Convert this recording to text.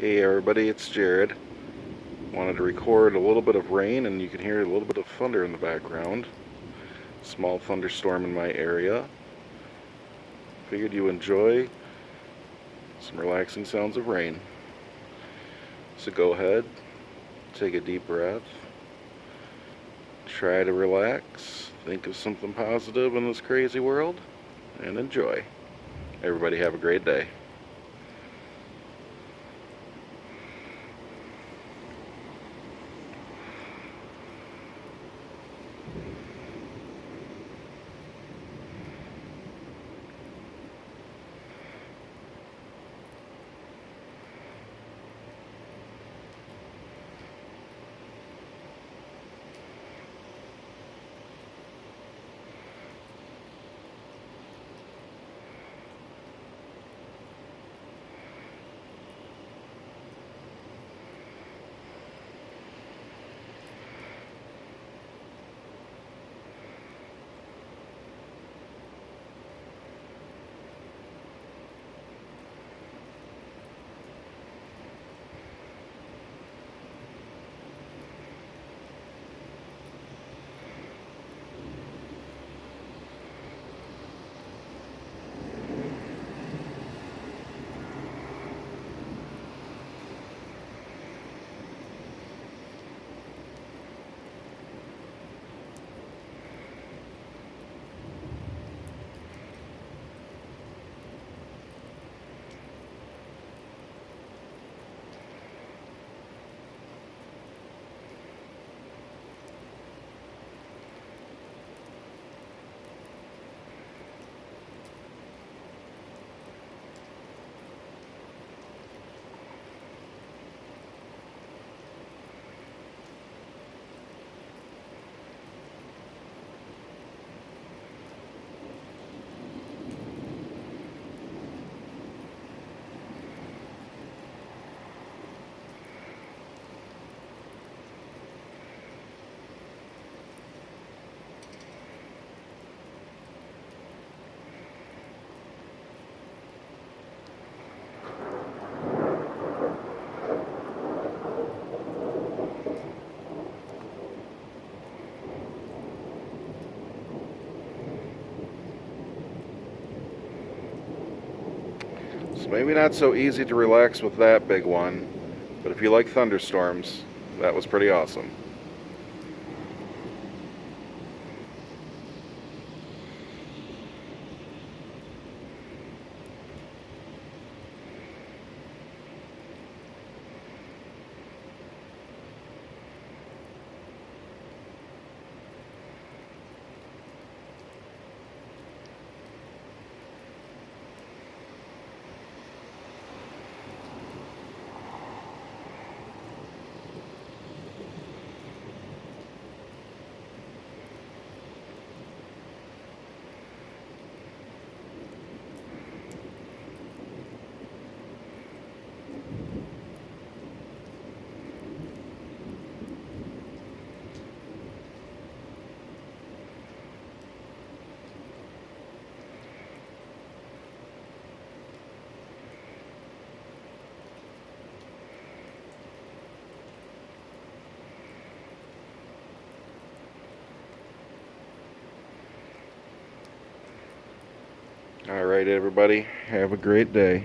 Hey everybody, it's Jared. Wanted to record a little bit of rain, and you can hear a little bit of thunder in the background. Small thunderstorm in my area. Figured you enjoy some relaxing sounds of rain. So go ahead, take a deep breath, try to relax, think of something positive in this crazy world, and enjoy. Everybody have a great day. So maybe not so easy to relax with that big one, but if you like thunderstorms, that was pretty awesome. All right, everybody, have a great day.